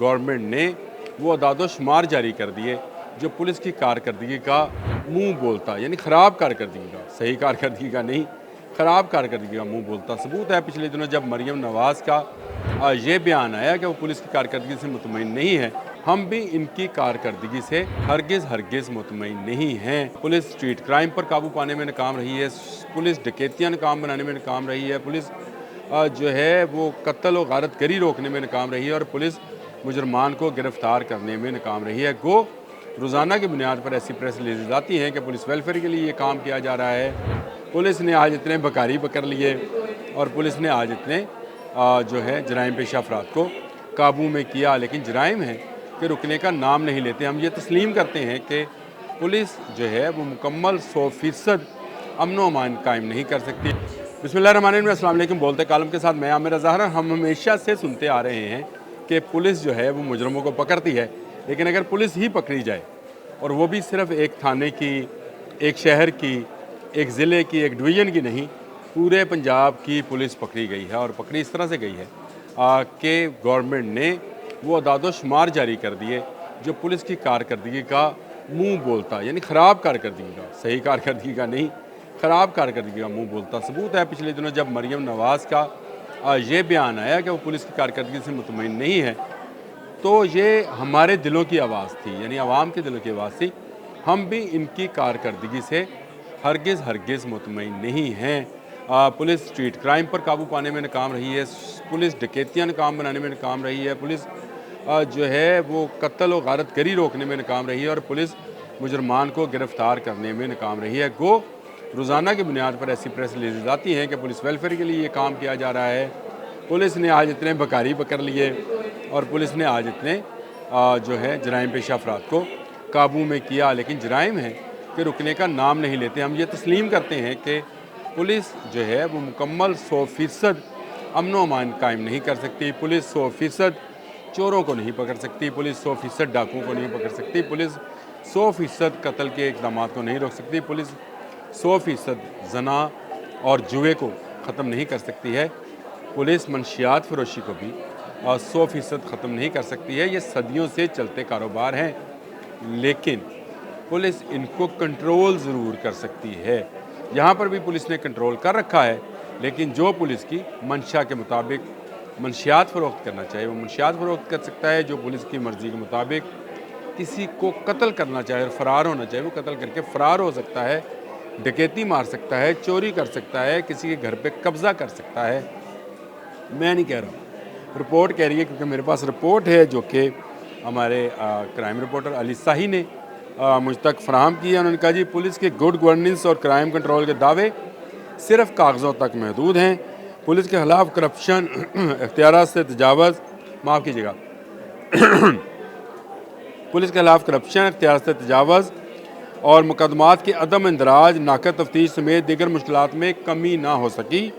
Government ने वो अदाद-ओ-शुमार जारी कर दिए जो पुलिस की कारकर्दगी का मुंह बोलता, यानी ख़राब कारकर्दगी का, सही कारकर्दगी का नहीं, ख़राब कारकर्दगी का मुंह बोलता सबूत है। पिछले दिनों जब मरियम नवाज़ का ये बयान आया कि वो पुलिस की कारकर्दगी से मुतमईन नहीं है, हम भी इनकी कारकर्दगी से हरगिज़ मुतमईन नहीं हैं। पुलिस स्ट्रीट क्राइम पर काबू पाने में नाकाम रही है, पुलिस डकैतियाँ नाकाम बनाने में नाकाम रही है, पुलिस जो है वो कत्ल और गारतगरी रोकने में नाकाम रही है और पुलिस मुजरमान को गिरफ्तार करने में नाकाम रही है। गो रोज़ाना की बुनियाद पर ऐसी प्रेस रिलीज आती हैं कि पुलिस वेलफेयर के लिए ये काम किया जा रहा है, पुलिस ने आज इतने बकारी पकड़ लिए और पुलिस ने आज इतने जो है जराइम पेशा अफराद को काबू में किया, लेकिन जराइम है कि रुकने का नाम नहीं लेते। हम ये तस्लीम करते हैं कि पुलिस जो है वो मुकम्मल 100% अमन व अमान कायम नहीं कर सकती। बिस्मिल्लाहिर्रहमानिर्रहीम, अस्सलाम वालेकुम। बोलते कालम के साथ मैं आमिर ज़हरा। हम हमेशा से सुनते आ रहे हैं कि पुलिस जो है वो मुजरमों को पकड़ती है, लेकिन अगर पुलिस ही पकड़ी जाए और वो भी सिर्फ एक थाने की, एक शहर की, एक ज़िले की, एक डिवीज़न की नहीं, पूरे पंजाब की पुलिस पकड़ी गई है। और पकड़ी इस तरह से गई है कि गवर्नमेंट ने वो अदाद-ओ-शुमार जारी कर दिए जो पुलिस की कारकर्दगी का मुँह बोलता, यानी ख़राब कारकर्दगी का, सही कारकर्दगी का नहीं, ख़राब कारकर्दगी का मुँह बोलता सबूत है। पिछले दिनों जब मरियम नवाज़ का ये बयान आया कि वो पुलिस की कारकर्दगी से मुतमईन नहीं है, तो ये हमारे दिलों की आवाज़ थी, यानी आवाम के दिलों की आवाज़ थी। हम भी इनकी कारकर्दगी से हरगिज़ मुतमईन नहीं हैं। पुलिस स्ट्रीट क्राइम पर काबू पाने में नाकाम रही है, पुलिस डकैतियाँ नाकाम बनाने में नाकाम रही है, पुलिस जो है वो कत्ल और गारतगरी रोकने में नाकाम रही है और पुलिस मुजरमान को गिरफ्तार करने में नाकाम रही है। गो रोज़ाना की बुनियाद पर ऐसी प्रेस रिलीज आती हैं कि पुलिस वेलफेयर के लिए ये काम किया जा रहा है, पुलिस ने आज इतने बकारी पकड़ लिए और पुलिस ने आज इतने जो है जराइम पेशा अफराद को काबू में किया, लेकिन जराइम है कि रुकने का नाम नहीं लेते। हम ये तस्लीम करते हैं कि पुलिस जो है वो मुकम्मल 100% अमन व अमान कायम नहीं कर सकती, पुलिस 100% चोरों को नहीं पकड़ सकती, पुलिस 100% डाकुओं को नहीं पकड़ सकती, पुलिस 100% कत्ल के इक़दाम को नहीं रोक सकती, पुलिस 100% जना और जुए को ख़त्म नहीं कर सकती है, पुलिस मंशियात फरोशी को भी 100% ख़त्म नहीं कर सकती है। ये सदियों से चलते कारोबार हैं, लेकिन पुलिस इनको कंट्रोल ज़रूर कर सकती है। यहाँ पर भी पुलिस ने कंट्रोल कर रखा है, लेकिन जो पुलिस की मंशा के मुताबिक मंशियात फ़रोख्त करना चाहिए वो मंशियात फ़रोख्त कर सकता है, जो पुलिस की मर्ज़ी के मुताबिक किसी को कत्ल करना चाहे और फ़रार होना चाहिए वो कत्ल करके फ़रार हो सकता है, डकैती मार सकता है, चोरी कर सकता है, किसी के घर पे कब्ज़ा कर सकता है। मैं नहीं कह रहा हूँ, रिपोर्ट कह रही है, क्योंकि मेरे पास रिपोर्ट है जो कि हमारे क्राइम रिपोर्टर अली शाही ने मुझ तक फ़राहम की है। उन्होंने कहा जी पुलिस के गुड गवर्नेंस और क्राइम कंट्रोल के दावे सिर्फ कागज़ों तक महदूद हैं, पुलिस के ख़िलाफ़ करप्शन, इख्तियारात से तजावज़, माफ़ कीजिएगा पुलिस के ख़िलाफ़ करप्शन, इख्तियारात से तजावज़ और मुकदमात के अदम इंदराज, नाक़द तफ्तीश समेत दीगर मुश्किलात में कमी ना हो सकी।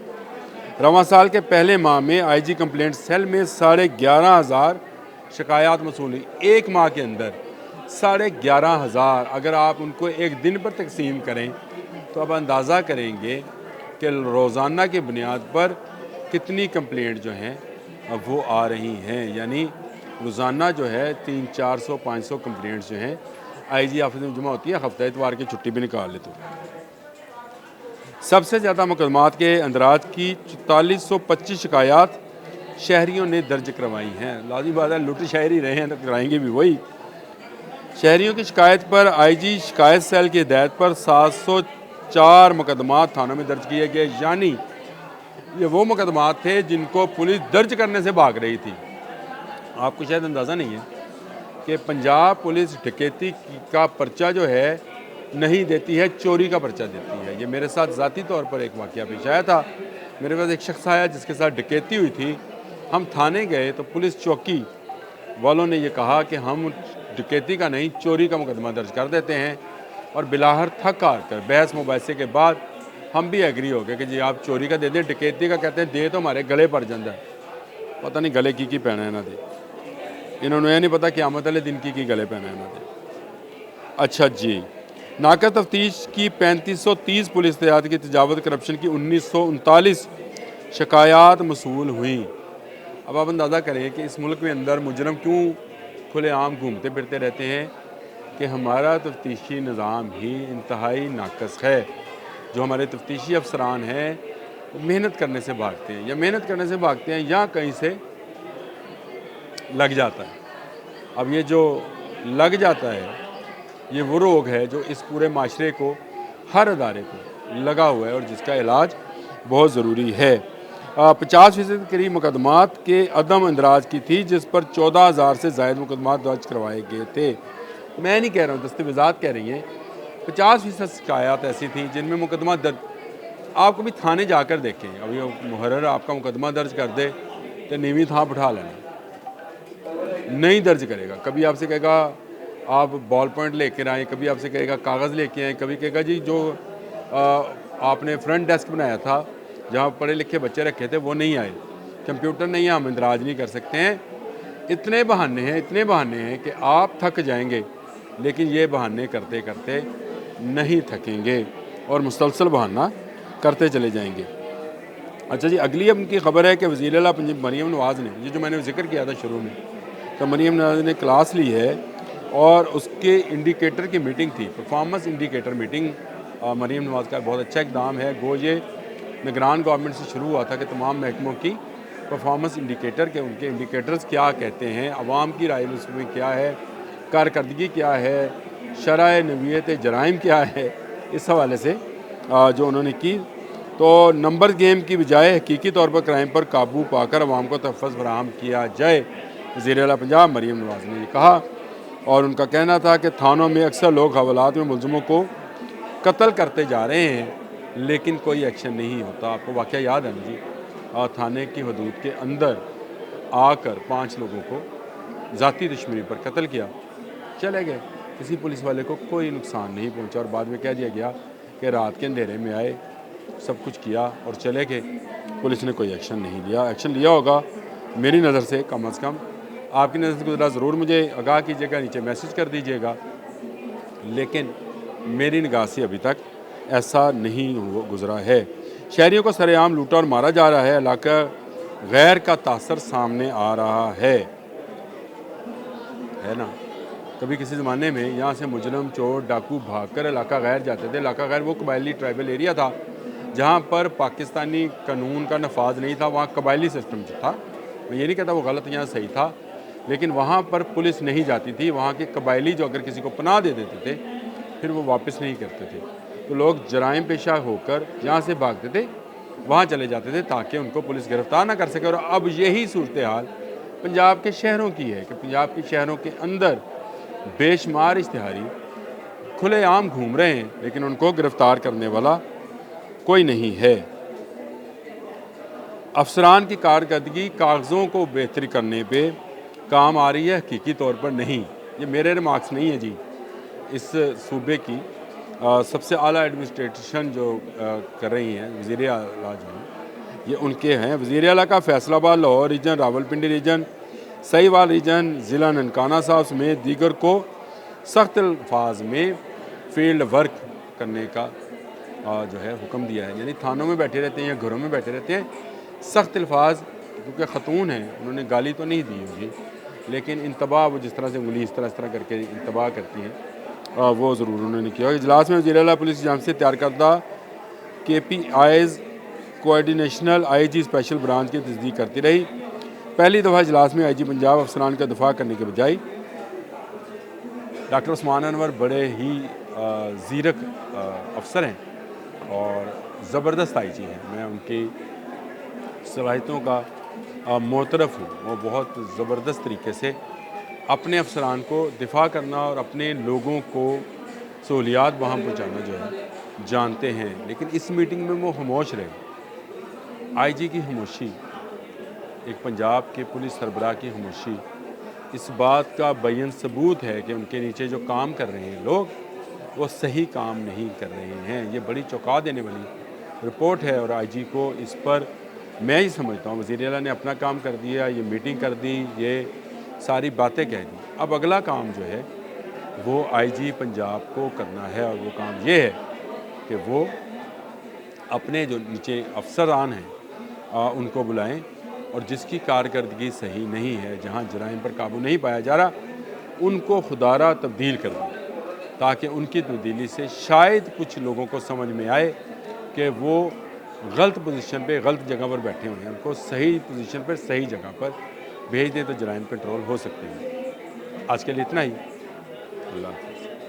रवां साल के पहले माह में IG कंप्लेंट सेल में 11,500 शिकायत मसूल हुई। एक माह के अंदर 11,500, अगर आप उनको एक दिन पर तकसीम करें तो आप अंदाज़ा करेंगे कि रोज़ाना की बुनियाद पर कितनी कंप्लेंट जो हैं वो आ रही हैं। यानी रोज़ाना जो है 300-400-500 कंप्लेंट्स जो हैं IG ऑफिस में जमा होती है, हफ्ता इतवार की छुट्टी भी निकाल ले तो। सबसे ज़्यादा मुकदमात के अंदराज की 4425 शिकायत शहरियों ने दर्ज करवाई हैं। लाज़िम बात है, लुट शहरी रहे हैं तो कराएंगे भी वही। शहरियों की शिकायत पर IG शिकायत सेल की हिदायत पर 704 मुकदमात थानों में दर्ज किए गए, यानी ये वो मुकदमात थे जिनको पुलिस दर्ज करने से भाग रही थी। आपको शायद अंदाज़ा नहीं है कि पंजाब पुलिस डकैती का पर्चा जो है नहीं देती है, चोरी का पर्चा देती है। ये मेरे साथ ज़ाती तौर पर एक वाक़या पेश आया था। मेरे पास एक शख्स आया जिसके साथ डकैती हुई थी। हम थाने गए तो पुलिस चौकी वालों ने ये कहा कि हम डकैती का नहीं, चोरी का मुकदमा दर्ज कर देते हैं, और बिलाहर थक हार कर बहस मुबाहिसे के बाद हम भी एग्री हो गए कि जी आप चोरी का दे दें, डकैती का कहते हैं दे तो हमारे गले पड़ जाता है। पता नहीं गले की पैना है ना दे, इन्होंने यह नहीं पता क़यामत वाले दिन की गले पैना है ना दे। अच्छा जी, नाक़द तफ्तीश की 3530 पुलिस एहतियात की तजावज़ करप्शन की 1939 शिकायत मसूल हुई। अब आप अंदाज़ा करें कि इस मुल्क में अंदर मुजरम क्यों खुलेआम घूमते फिरते रहते हैं कि हमारा तफ्तीशी निज़ाम ही इंतहाई नाकस है। जो हमारे तफ्तीशी अफसरान हैं वो मेहनत करने से भागते हैं, या मेहनत करने से भागते हैं या कहीं से लग जाता है। अब ये जो लग जाता है, ये वो रोग है जो इस पूरे माशरे को, हर अदारे को लगा हुआ है और जिसका इलाज बहुत ज़रूरी है। 50% करीब मुकदमात के अदम इंदराज की थी, जिस पर 14,000 से ज़ायद मुकदमात दर्ज करवाए गए थे। मैं नहीं कह रहा हूँ, दस्तवेज़ात कह रही हैं। 50% शिकायत ऐसी थी जिनमें मुकदमा दर्ज, आप कभी थाने जाकर देखें, अभी मुहर्रर आपका मुकदमा दर्ज कर दे तो नीवी थां बिठा लेना, नहीं दर्ज करेगा। कभी आपसे कहेगा आप बॉल पॉइंट लेकर आएँ, कभी आपसे कहेगा कागज़ लेके आएँ, कभी कहेगा जी जो आपने फ्रंट डेस्क बनाया था जहाँ पढ़े लिखे बच्चे रखे थे वो नहीं आए, कंप्यूटर नहीं है, हम इंदराज नहीं कर सकते हैं। इतने बहाने हैं, इतने बहाने हैं कि आप थक जाएंगे, लेकिन ये बहाने करते करते नहीं थकेंगे और मुसलसल बहाना करते चले जाएंगे। अच्छा जी, अगली अब उनकी खबर है कि वज़ीर आला मरीम नवाज़ ने, ये जो मैंने जिक्र किया था शुरू में, तो मरीम नवाज़ ने क्लास ली है और उसके इंडिकेटर की मीटिंग थी, परफॉर्मेंस इंडिकेटर मीटिंग। मरीम नवाज़ का बहुत अच्छा इक़दाम है। गो ये निगरान गवर्नमेंट से शुरू हुआ था कि तमाम महकमों की परफॉर्मेंस इंडिकेटर के, उनके इंडिकेटर्स क्या कहते हैं, अवाम की राय उसमें क्या है, कारकर्दगी क्या है, शरह नवीयत जराइम क्या है, इस हवाले से जो उन्होंने की। तो नंबर गेम की बजाय हकीकी तौर पर क्राइम पर काबू पाकर अवाम को तहफ़्फ़ुज़ फराहम किया जाए, वज़ीर आला पंजाब मरीम नवाज़ ने कहा। और उनका कहना था कि थानों में अक्सर लोग हवालात में मुलज़िमों को कत्ल करते जा रहे हैं, लेकिन कोई एक्शन नहीं होता। आपको वाक़या याद है ना जी, थाने की हदूद के अंदर आकर 5 लोगों को ज़ाती दुश्मनी पर कत्ल किया, चले गए, किसी पुलिस वाले को कोई नुकसान नहीं पहुंचा और बाद में कह दिया गया कि रात के अंधेरे में आए, सब कुछ किया और चले गए, पुलिस ने कोई एक्शन नहीं लिया। एक्शन लिया होगा मेरी नज़र से कम से कम, आपकी नज़र से गुजरा ज़रूर मुझे आगाह कीजिएगा, नीचे मैसेज कर दीजिएगा, लेकिन मेरी निगाह से अभी तक ऐसा नहीं गुजरा है। शहरियों को सरेआम लूटा और मारा जा रहा है, इलाका गैर का तासर सामने आ रहा है ना। कभी किसी ज़माने में यहाँ से मुजरम, चोर, डाकू भागकर इलाका गैर जाते थे। इलाका गैर वो कबायली ट्राइबल एरिया था जहाँ पर पाकिस्तानी कानून का नफाज नहीं था, वहाँ कबायली सिस्टम था। मैं ये नहीं कहता वो गलत यहाँ सही था, लेकिन वहाँ पर पुलिस नहीं जाती थी। वहाँ के कबायली जो अगर किसी को पनाह दे देते थे फिर वो वापस नहीं करते थे, तो लोग जराइम पेशा होकर जहाँ से भागते थे वहाँ चले जाते थे ताकि उनको पुलिस गिरफ्तार ना कर सके। और अब यही सूरत हाल पंजाब के शहरों की है कि पंजाब के शहरों के अंदर बेशुमार इश्तिहारी खुलेआम घूम रहे हैं, लेकिन उनको गिरफ्तार करने वाला कोई नहीं है। अफसरान की कारकर्दगी कागज़ों को बेहतर करने पे काम आ रही है, हकीकी तौर पर नहीं। ये मेरे रिमार्क्स नहीं है जी, इस सूबे की सबसे आला एडमिनिस्ट्रेशन जो कर रही हैं वज़ीर आला जो हैं, ये उनके हैं। वज़ीर आला का Faisalabad, Lahore region, Rawalpindi region, Sahiwal region, ज़िला ननकाना साहब समेत दीगर को सख्त अल्फाज में फील्ड वर्क करने का जो है हुक्म दिया है। यानी थानों में बैठे रहते हैं या घरों में बैठे रहते हैं, सख्त अल्फाज, क्योंकि ख़तून हैं, उन्होंने गाली तो नहीं दी होगी, लेकिन इंतबा वो जिस तरह से उंगली इस तरह करके इंतबा करती हैं, वो ज़रूर उन्होंने किया। इजलास में वज़ीर आला पुलिस जाम से तैयार करदा KPIs कोऑर्डिनेशनल IG स्पेशल ब्रांच की तस्दीक करती रही। पहली दफ़ा इजलास में IG पंजाब अफसरान का दफा करने के बजाय डॉक्टर उस्मान अनवर बड़े ही ज़ीरक अफसर हैं और ज़बरदस्त IG हैं। मैं उनकी सलाहियतों का मोतरफ़ हूँ। वो बहुत ज़बरदस्त तरीके से अपने अफसरान को दिफा करना और अपने लोगों को सहूलियात वहाँ पहुँचाना जो है जानते हैं। लेकिन इस मीटिंग में वो खामोश रहे। IG की खामोशी, एक पंजाब के पुलिस सरबराह की खामोशी, इस बात का बयान सबूत है कि उनके नीचे जो काम कर रहे हैं लोग, वो सही काम नहीं कर रहे हैं। ये बड़ी चौंका देने वाली रिपोर्ट है और IG को इस पर मैं ही समझता हूँ वज़ीर आला ने अपना काम कर दिया, ये मीटिंग कर दी, ये सारी बातें कह दी। अब अगला काम जो है वो IG पंजाब को करना है और वो काम ये है कि वो अपने जो नीचे अफसरान हैं उनको बुलाएं और जिसकी कारकर्दगी सही नहीं है, जहाँ जराइम पर काबू नहीं पाया जा रहा, उनको खुदारा तब्दील कर दें, ताकि उनकी तब्दीली से शायद कुछ लोगों को समझ में आए कि वो गलत पोजीशन पे गलत जगह पर बैठे हुए हैं, उनको सही पोजीशन पर सही जगह पर भेज दें तो जराइम कंट्रोल हो सकते हैं। आज के लिए इतना ही। अल्लाह।